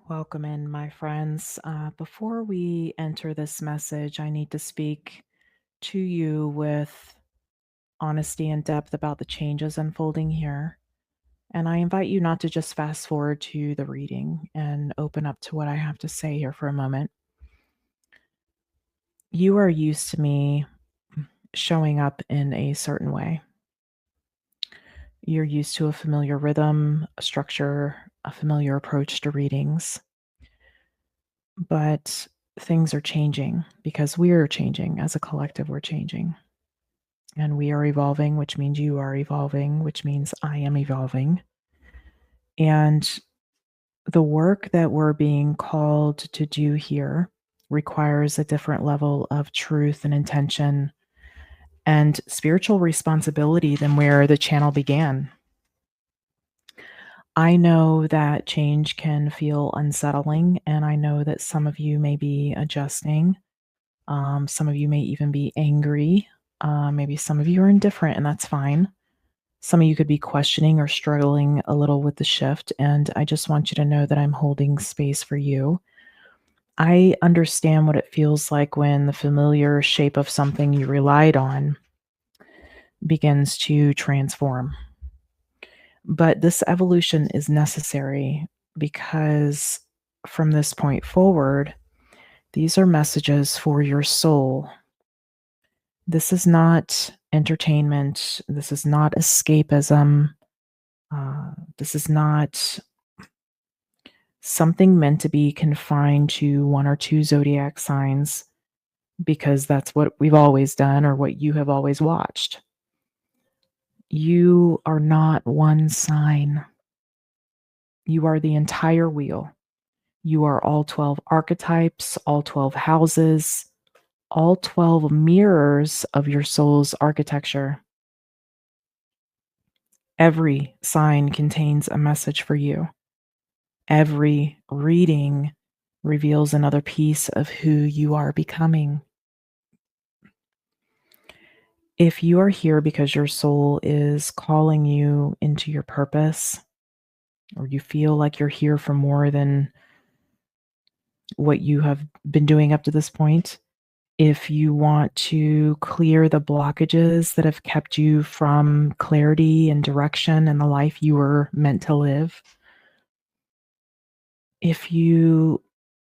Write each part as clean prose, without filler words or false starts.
Welcome in, my friends. Before we enter this message, I need to speak to you with honesty and depth about the changes unfolding here. And I invite you not to just fast forward to the reading and open up to what I have to say here for a moment. You are used to me showing up in a certain way. You're used to a familiar rhythm, a structure, a familiar approach to readings. But things are changing because we're changing as a collective, we're changing. And we are evolving, which means you are evolving, which means I am evolving. And the work that we're being called to do here requires a different level of truth and intention and spiritual responsibility than where the channel began. I know that change can feel unsettling, and I know that some of you may be adjusting. Some of you may even be angry. Maybe some of you are indifferent, and that's fine. Some of you could be questioning or struggling a little with the shift, and I just want you to know that I'm holding space for you. I understand what it feels like when the familiar shape of something you relied on begins to transform. But this evolution is necessary because from this point forward, these are messages for your soul. This is not entertainment. This is not escapism. This is not something meant to be confined to one or two zodiac signs because that's what we've always done or what you have always watched. You are not one sign. You are the entire wheel. You are all 12 archetypes, all 12 houses, all 12 mirrors of your soul's architecture. Every sign contains a message for you. Every reading reveals another piece of who you are becoming. If you are here because your soul is calling you into your purpose, or you feel like you're here for more than what you have been doing up to this point, if you want to clear the blockages that have kept you from clarity and direction in the life you were meant to live, if you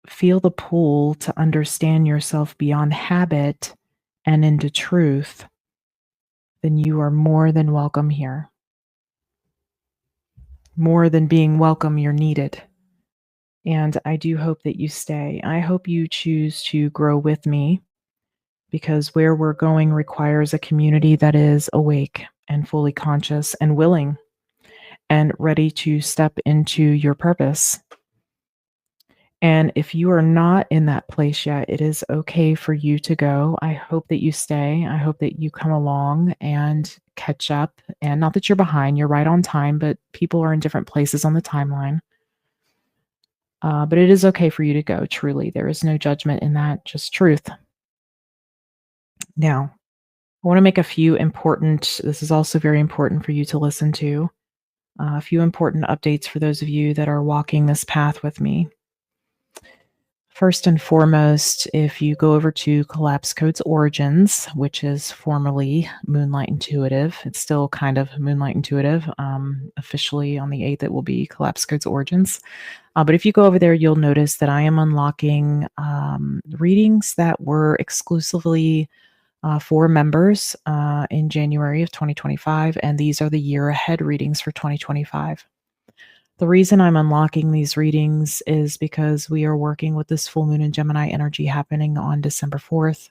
feel the pull to understand yourself beyond habit and into truth, then you are more than welcome here. More than being welcome, you're needed. And I do hope that you stay. I hope you choose to grow with me because where we're going requires a community that is awake and fully conscious and willing and ready to step into your purpose. And if you are not in that place yet, it is okay for you to go. I hope that you stay. I hope that you come along and catch up. And not that you're behind, you're right on time, but people are in different places on the timeline. But it is okay for you to go, truly. There is no judgment in that, just truth. Now, I want to make a few important, this is also very important for you to listen to, a few important updates for those of you that are walking this path with me. First and foremost, if you go over to Collapse Code's Origins, which is formerly Moonlight Intuitive, it's still kind of Moonlight Intuitive. Officially on the 8th, it will be Collapse Code's Origins. But if you go over there, you'll notice that I am unlocking readings that were exclusively for members in January of 2025, and these are the year ahead readings for 2025. The reason I'm unlocking these readings is because we are working with this full moon in Gemini energy happening on December 4th.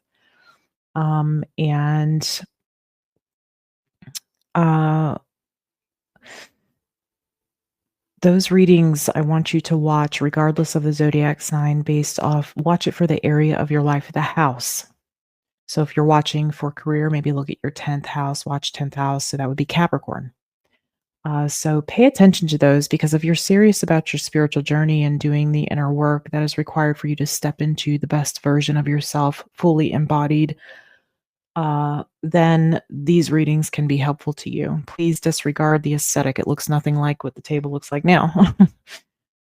Those readings I want you to watch regardless of the zodiac sign watch it for the area of your life, the house. So if you're watching for career, maybe look at your 10th house, watch 10th house. So that would be Capricorn. So pay attention to those because if you're serious about your spiritual journey and doing the inner work that is required for you to step into the best version of yourself, fully embodied, then these readings can be helpful to you. Please disregard the aesthetic. It looks nothing like what the table looks like now.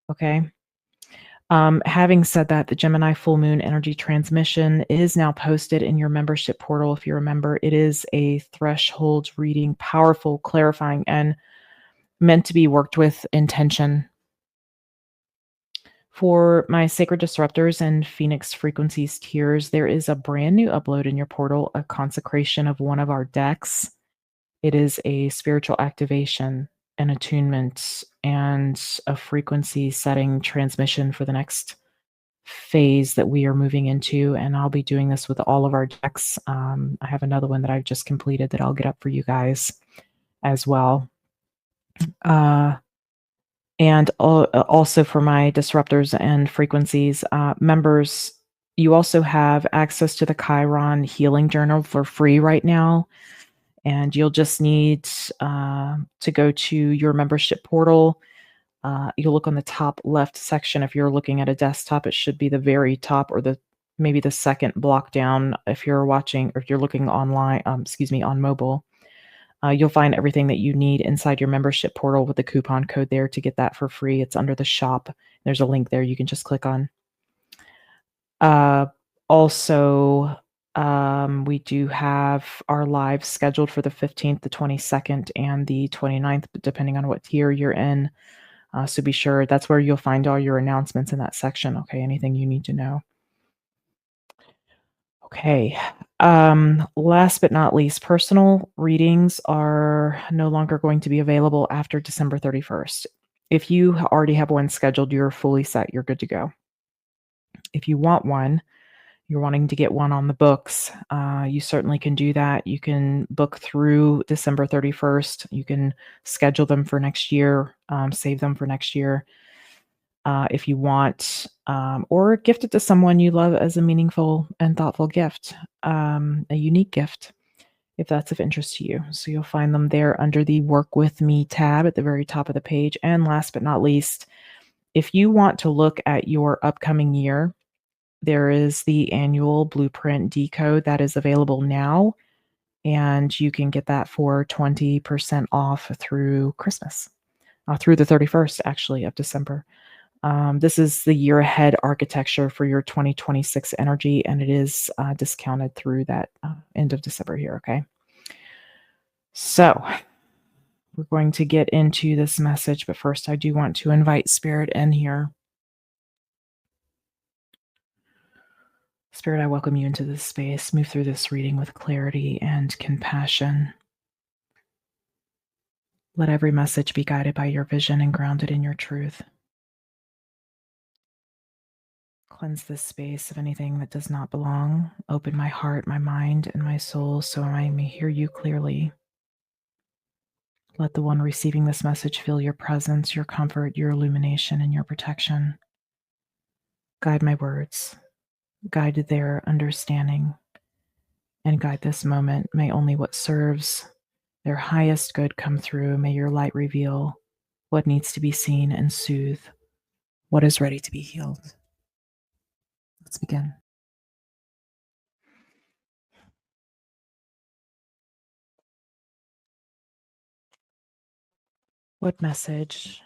Okay. Having said that, the Gemini full moon energy transmission is now posted in your membership portal. If you remember, it is a threshold reading, powerful, clarifying, and meant to be worked with intention. For my Sacred Disruptors and Phoenix Frequencies tiers, there is a brand new upload in your portal, a consecration of one of our decks. It is a spiritual activation, an attunement, and a frequency setting transmission for the next phase that we are moving into. And I'll be doing this with all of our decks. I have another one that I've just completed that I'll get up for you guys as well. And also for my disruptors and frequencies members, you also have access to the Chiron Healing Journal for free right now. And you'll just need to go to your membership portal. You'll look on the top left section. If you're looking at a desktop, it should be the very top or maybe the second block down. If you're watching or if you're looking online, on mobile. You'll find everything that you need inside your membership portal with the coupon code there to get that for free. It's under the shop. There's a link there you can just click on. Also, we do have our live scheduled for the 15th, the 22nd, and the 29th, depending on what tier you're in. So be sure that's where you'll find all your announcements in that section. Okay, anything you need to know. Okay. Last but not least, personal readings are no longer going to be available after December 31st. If you already have one scheduled, you're fully set. You're good to go. If you want one, you're wanting to get one on the books, you certainly can do that. You can book through December 31st. You can schedule them for next year, save them for next year. If you want, or gift it to someone you love as a meaningful and thoughtful gift, a unique gift, if that's of interest to you. So you'll find them there under the Work With Me tab at the very top of the page. And last but not least, if you want to look at your upcoming year, there is the Annual Blueprint Decode that is available now, and you can get that for 20% off through Christmas, through the 31st, actually, of December. This is the year ahead architecture for your 2026 energy, and it is discounted through that end of December here, okay? So we're going to get into this message, but first I do want to invite Spirit in here. Spirit, I welcome you into this space. Move through this reading with clarity and compassion. Let every message be guided by your vision and grounded in your truth. Cleanse this space of anything that does not belong. Open my heart, my mind, and my soul so I may hear you clearly. Let the one receiving this message feel your presence, your comfort, your illumination, and your protection. Guide my words. Guide their understanding. And guide this moment. May only what serves their highest good come through. May your light reveal what needs to be seen and soothe what is ready to be healed. Let's begin. What message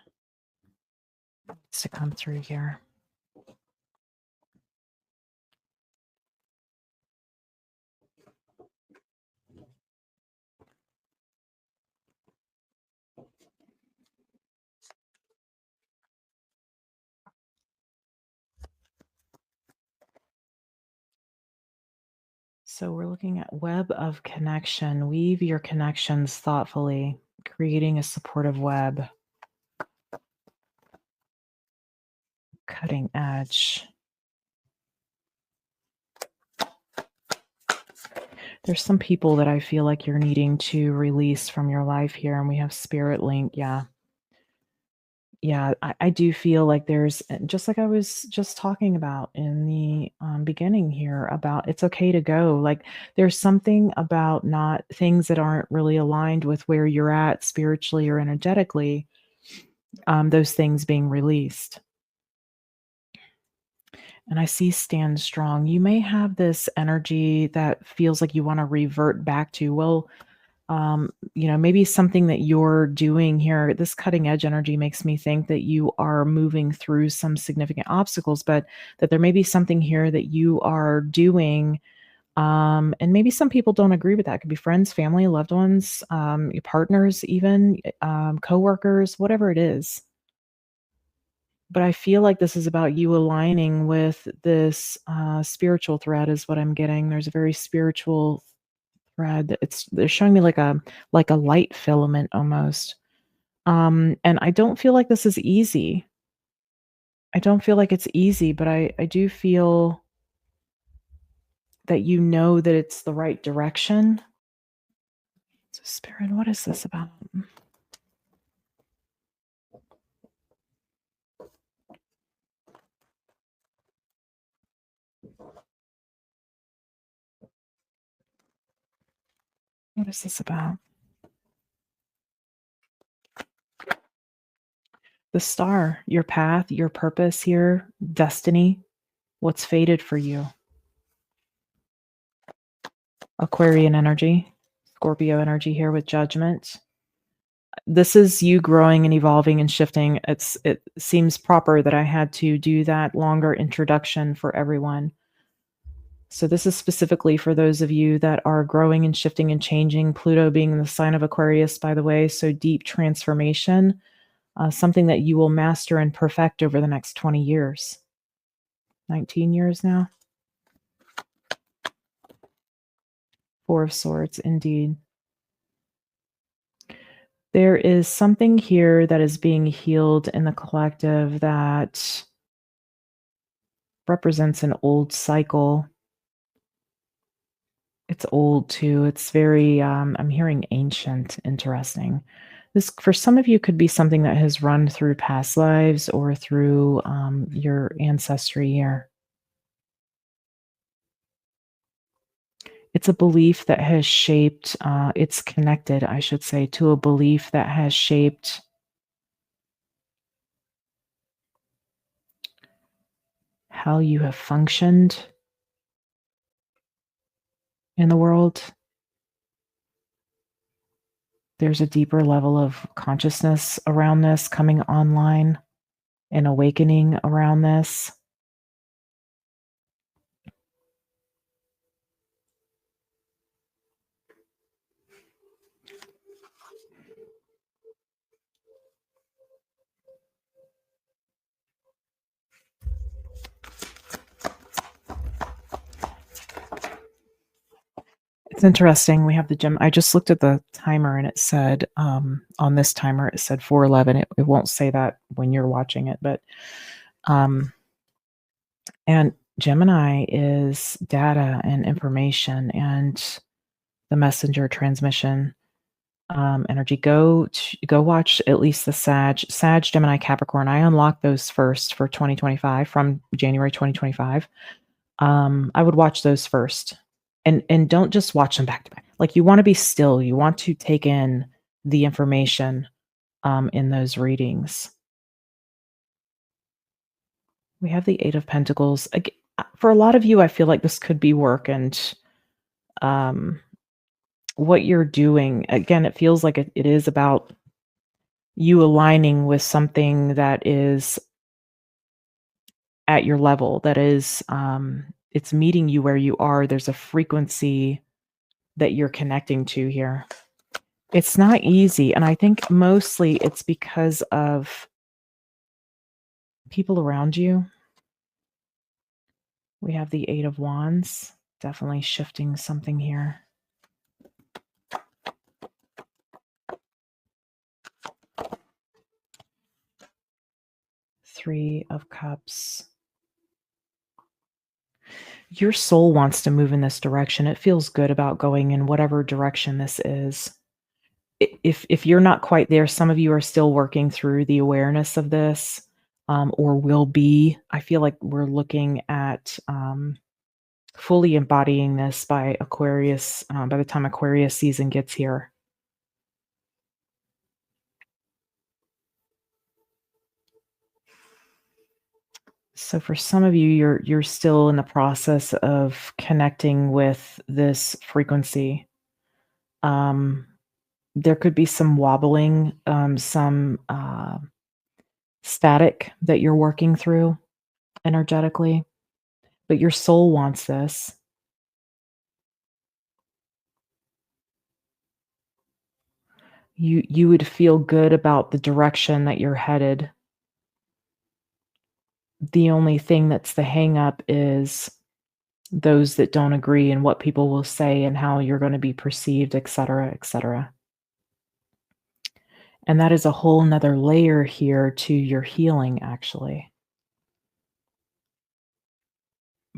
needs to come through here? So we're looking at web of connection. Weave your connections thoughtfully, creating a supportive web. Cutting edge. There's some people that I feel like you're needing to release from your life here, and we have Spirit Link. Yeah, I do feel like there's, just like I was just talking about in the beginning here, about it's okay to go. Like there's something about not things that aren't really aligned with where you're at spiritually or energetically, those things being released. And I see stand strong. You may have this energy that feels like you want to revert back to, well, Maybe something that you're doing here, this cutting edge energy makes me think that you are moving through some significant obstacles, but that there may be something here that you are doing. And maybe some people don't agree with that. It could be friends, family, loved ones, your partners, even coworkers, whatever it is. But I feel like this is about you aligning with this spiritual thread, is what I'm getting. There's a very spiritual thread. They're showing me like a light filament almost. And I don't feel like this is easy. I don't feel like it's easy, but I do feel that you know that it's the right direction. So spirit, what is this about? What is this about? The star, your path, your purpose here, destiny, what's fated for you. Aquarian energy, Scorpio energy here with judgment. This is you growing and evolving and shifting. It seems proper that I had to do that longer introduction for everyone. So this is specifically for those of you that are growing and shifting and changing. Pluto being in the sign of Aquarius, by the way, so deep transformation, something that you will master and perfect over the next 20 years. 19 years now. Four of Swords, indeed. There is something here that is being healed in the collective that represents an old cycle. It's old too. It's very, I'm hearing ancient, interesting. This, for some of you, could be something that has run through past lives or through your ancestry here. It's a belief that has shaped, it's connected, I should say, to a belief that has shaped how you have functioned in the world. There's a deeper level of consciousness around this coming online, an awakening around this. It's interesting. We have the gem. I just looked at the timer and it said, on this timer, it said 4:11. It won't say that when you're watching it, but, and Gemini is data and information and the messenger transmission, energy. Go watch at least the Sag, Gemini, Capricorn. I unlocked those first for 2025 from January 2025. I would watch those first. And don't just watch them back to back. Like, you wanna be still, you want to take in the information, in those readings. We have the 8 of Pentacles. For a lot of you, I feel like this could be work, and, um, what you're doing, again, it feels like it is about you aligning with something that is at your level, that is, it's meeting you where you are. There's a frequency that you're connecting to here. It's not easy, and I think mostly it's because of people around you. We have the 8 of Wands, definitely shifting something here. 3 of Cups. Your soul wants to move in this direction. It feels good about going in whatever direction this is. If you're not quite there, some of you are still working through the awareness of this, or will be. I feel like we're looking at fully embodying this by Aquarius, by the time Aquarius season gets here. So for some of you, you're still in the process of connecting with this frequency. There could be some wobbling, some static that you're working through energetically, but your soul wants this. You would feel good about the direction that you're headed. The only thing that's the hang up is those that don't agree and what people will say and how you're gonna be perceived, etcetera, etcetera. And that is a whole 'nother layer here to your healing, actually,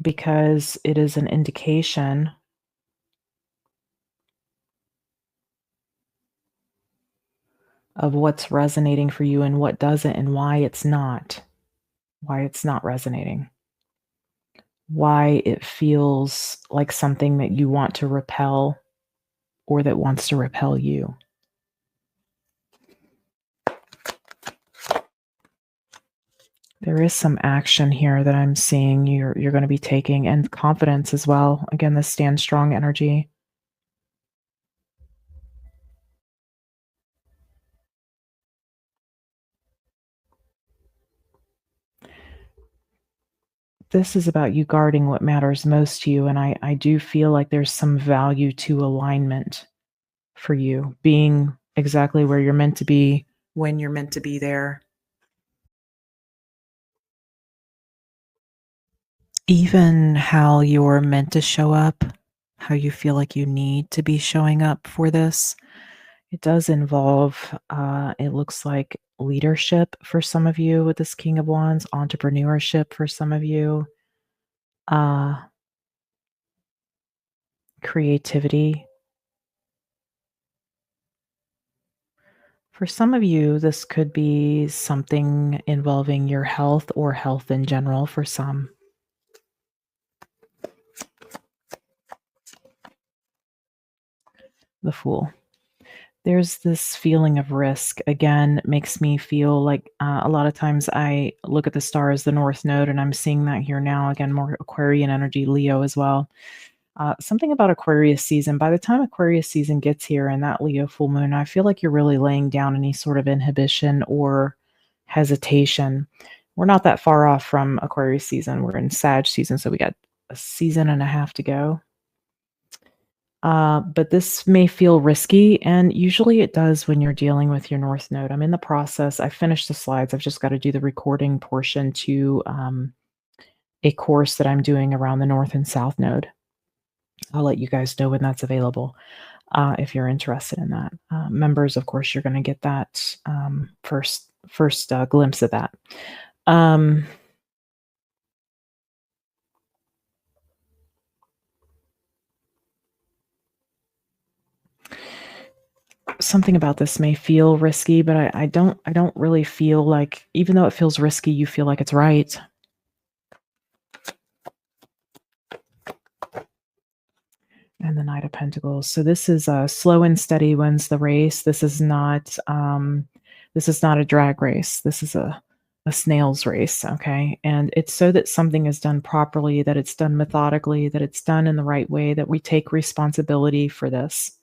because it is an indication of what's resonating for you and what doesn't and why it's not resonating, why it feels like something that you want to repel or that wants to repel you. There is some action here that I'm seeing you're gonna be taking, and confidence as well. Again, this stand strong energy. This is about you guarding what matters most to you, and I do feel like there's some value to alignment for you, being exactly where you're meant to be, when you're meant to be there. Even how you're meant to show up, how you feel like you need to be showing up for this. It does involve, it looks like leadership for some of you with this King of Wands, entrepreneurship for some of you, uh, creativity. For some of you, this could be something involving your health or health in general for some. The Fool. There's this feeling of risk. Again, makes me feel like a lot of times I look at the star as the North Node, and I'm seeing that here now. Again, more Aquarian energy, Leo as well. Something about Aquarius season. By the time Aquarius season gets here and that Leo full moon, I feel like you're really laying down any sort of inhibition or hesitation. We're not that far off from Aquarius season. We're in Sag season, so we got a season and a half to go. But this may feel risky, and usually it does when you're dealing with your North Node. I'm in the process. I finished the slides. I've just got to do the recording portion to a course that I'm doing around the North and South Node. I'll let you guys know when that's available if you're interested in that. Members, of course, you're going to get that first glimpse of that. Something about this may feel risky, but I don't really feel like, even though it feels risky, you feel like it's right. And the Knight of Pentacles. So this is a slow and steady wins the race. This is not a drag race. This is a snail's race, okay? And it's so that something is done properly, that it's done methodically, that it's done in the right way, that we take responsibility for this.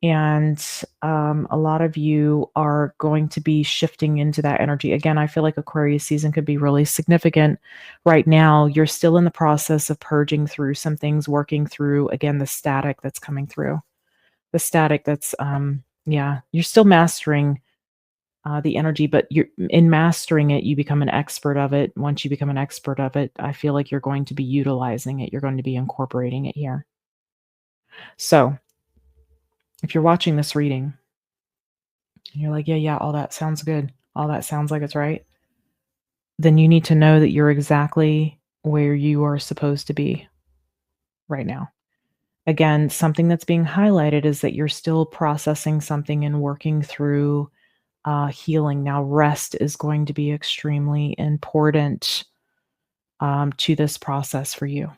And a lot of you are going to be shifting into that energy. Again, I feel like Aquarius season could be really significant. Right now, you're still in the process of purging through some things, working through, again, the static that's coming through. The static that's, yeah, you're still mastering the energy, but you're in mastering it, you become an expert of it. Once you become an expert of it, I feel like you're going to be utilizing it. You're going to be incorporating it here. So if you're watching this reading and you're like, yeah, all that sounds good, all that sounds like it's right, then you need to know that you're exactly where you are supposed to be right now. Again, something that's being highlighted is that you're still processing something and working through healing. Now, rest is going to be extremely important to this process for you.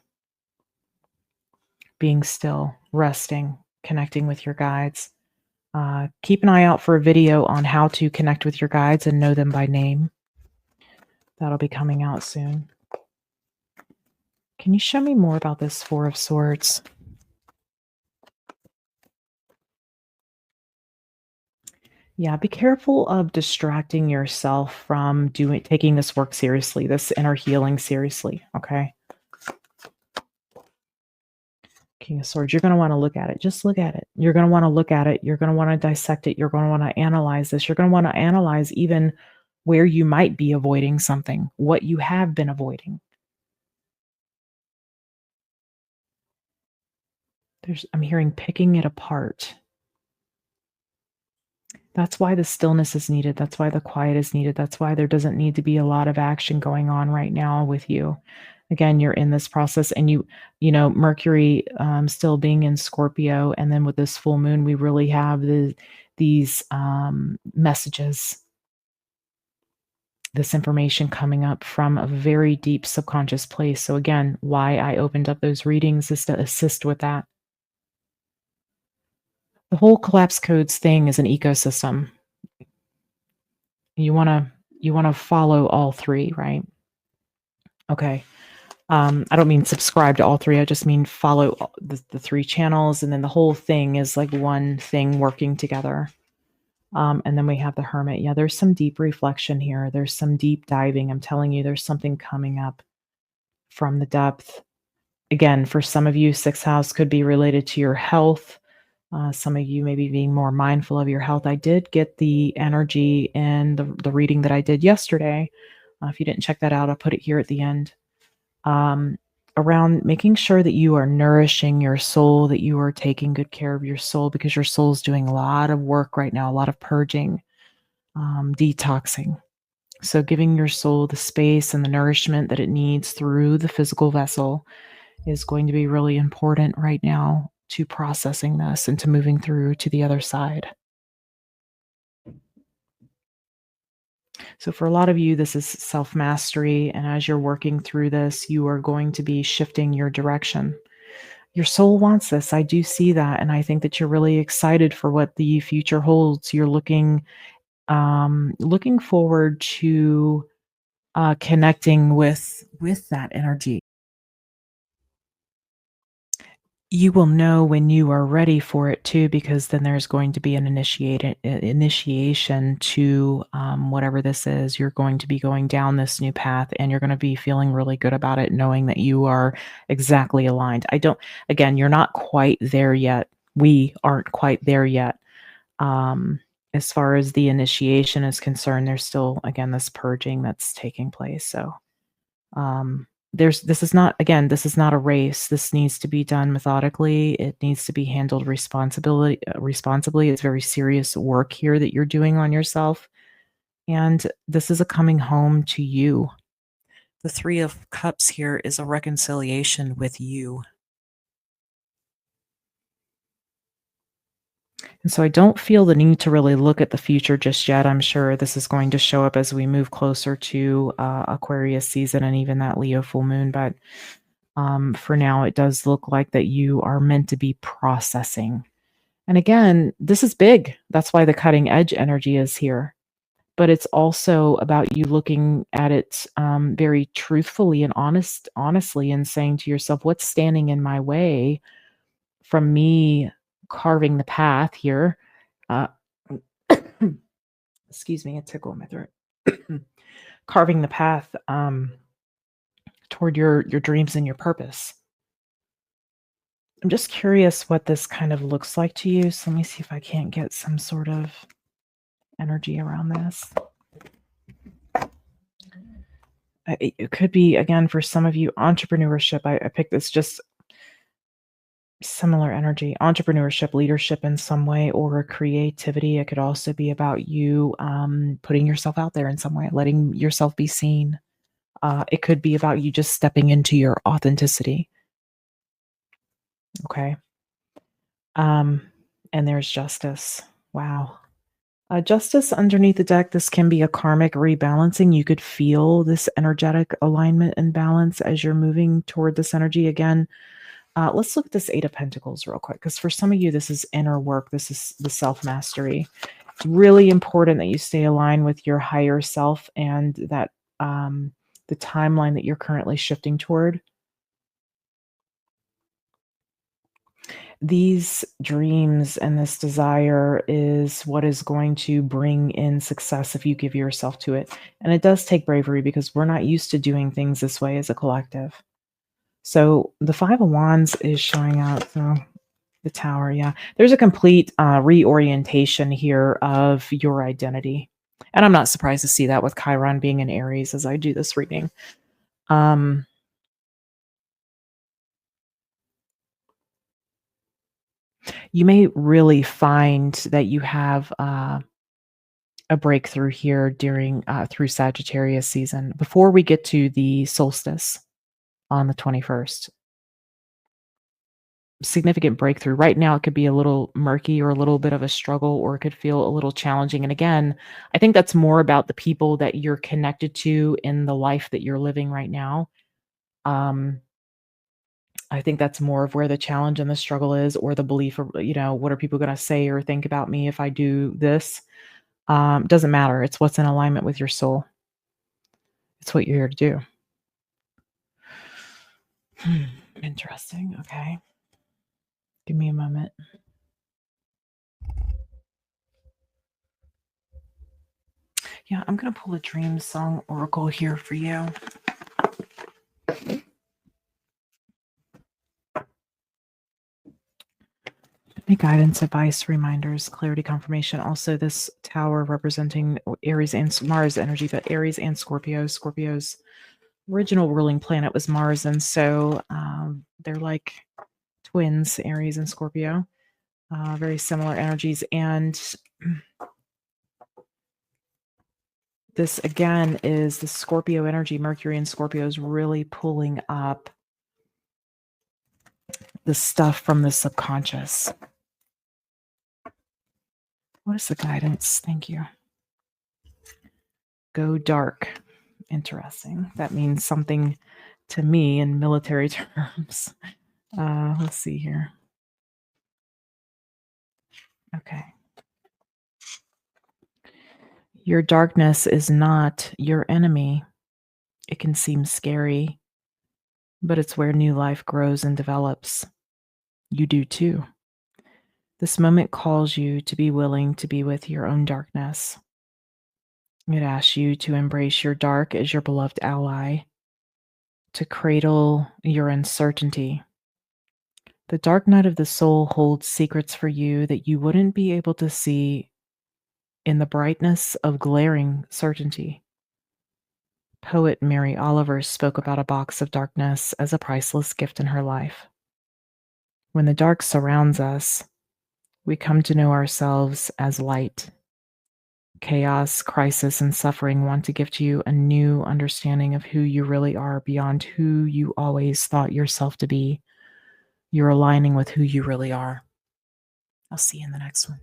Being still, resting, connecting with your guides. Keep an eye out for a video on how to connect with your guides and know them by name. That'll be coming out soon. Can you show me more about this Four of Swords? Yeah, be careful of distracting yourself from taking this work seriously, this inner healing seriously, okay? King of Swords, you're going to want to look at it. Just look at it. You're going to want to look at it. You're going to want to dissect it. You're going to want to analyze this. You're going to want to analyze even where you might be avoiding something, what you have been avoiding. I'm hearing picking it apart. That's why the stillness is needed. That's why the quiet is needed. That's why there doesn't need to be a lot of action going on right now with you. Again, you're in this process, and Mercury still being in Scorpio, and then with this full moon, we really have these messages, this information coming up from a very deep subconscious place. So again, why I opened up those readings is to assist with that. The whole collapse codes thing is an ecosystem. You wanna follow all three, right? Okay. I don't mean subscribe to all three. I just mean follow the three channels, and then the whole thing is like one thing working together. And then we have the Hermit. Yeah, there's some deep reflection here. There's some deep diving. I'm telling you, there's something coming up from the depth. Again, for some of you, sixth house could be related to your health. Some of you maybe being more mindful of your health. I did get the energy in the reading that I did yesterday. If you didn't check that out, I'll put it here at the end. Around making sure that you are nourishing your soul, that you are taking good care of your soul, because your soul's doing a lot of work right now, a lot of purging, detoxing. So giving your soul the space and the nourishment that it needs through the physical vessel is going to be really important right now to processing this and to moving through to the other side. So for a lot of you, this is self-mastery, and as you're working through this, you are going to be shifting your direction. Your soul wants this. I do see that, and I think that you're really excited for what the future holds. You're looking forward to connecting with that energy. You will know when you are ready for it too, because then there's going to be an initiation to whatever this is. You're going to be going down this new path, and you're going to be feeling really good about it, knowing that you are exactly aligned. Again, you're not quite there yet. We aren't quite there yet. As far as the initiation is concerned, there's still, again, this purging that's taking place. So, this is not a race. This needs to be done methodically. It needs to be handled responsibly. It's very serious work here that you're doing on yourself, and this is a coming home to you. The Three of Cups here is a reconciliation with you. And so I don't feel the need to really look at the future just yet. I'm sure this is going to show up as we move closer to Aquarius season and even that Leo full moon. But for now, it does look like that you are meant to be processing. And again, this is big. That's why the cutting edge energy is here. But it's also about you looking at it very truthfully and honestly, and saying to yourself, what's standing in my way from me carving the path here? Uh, excuse me, a tickle in my throat. Carving the path toward your dreams and your purpose. I'm just curious what this kind of looks like to you. So let me see if I can't get some sort of energy around this. It could be, again, for some of you, entrepreneurship. I picked this just similar energy, entrepreneurship, leadership in some way, or creativity. It could also be about you putting yourself out there in some way, letting yourself be seen. It could be about you just stepping into your authenticity. Okay. And there's justice. Wow. Justice underneath the deck. This can be a karmic rebalancing. You could feel this energetic alignment and balance as you're moving toward this energy again. Let's look at this Eight of Pentacles real quick, because for some of you, this is inner work. This is the self-mastery. It's really important that you stay aligned with your higher self and that the timeline that you're currently shifting toward. These dreams and this desire is what is going to bring in success if you give yourself to it. And it does take bravery because we're not used to doing things this way as a collective. So the Five of Wands is showing out. So the Tower, yeah. There's a complete reorientation here of your identity. And I'm not surprised to see that with Chiron being in Aries as I do this reading. You may really find that you have a breakthrough here during through Sagittarius season before we get to the solstice on the 21st. Significant breakthrough. Right now, it could be a little murky or a little bit of a struggle, or it could feel a little challenging. And again, I think that's more about the people that you're connected to in the life that you're living right now. I think that's more of where the challenge and the struggle is, or the belief of, what are people going to say or think about me if I do this? Doesn't matter. It's what's in alignment with your soul. It's what you're here to do. Interesting. Okay. Give me a moment. Yeah, I'm going to pull a dream song oracle here for you. Any guidance, advice, reminders, clarity, confirmation. Also, this tower representing Aries and Mars energy, but Aries and Scorpio. Scorpio's original ruling planet was Mars, and so they're like twins, Aries and Scorpio. Very similar energies. And this, again, is the Scorpio energy. Mercury and Scorpio is really pulling up the stuff from the subconscious. What is the guidance? Thank you. Go dark. Interesting. That means something to me in military terms. Let's see here. Okay. Your darkness is not your enemy. It can seem scary, but it's where new life grows and develops. You do too. This moment calls you to be willing to be with your own darkness. It asks you to embrace your dark as your beloved ally, to cradle your uncertainty. The dark night of the soul holds secrets for you that you wouldn't be able to see in the brightness of glaring certainty. Poet Mary Oliver spoke about a box of darkness as a priceless gift in her life. When the dark surrounds us, we come to know ourselves as light. Chaos, crisis, and suffering want to give to you a new understanding of who you really are beyond who you always thought yourself to be. You're aligning with who you really are. I'll see you in the next one.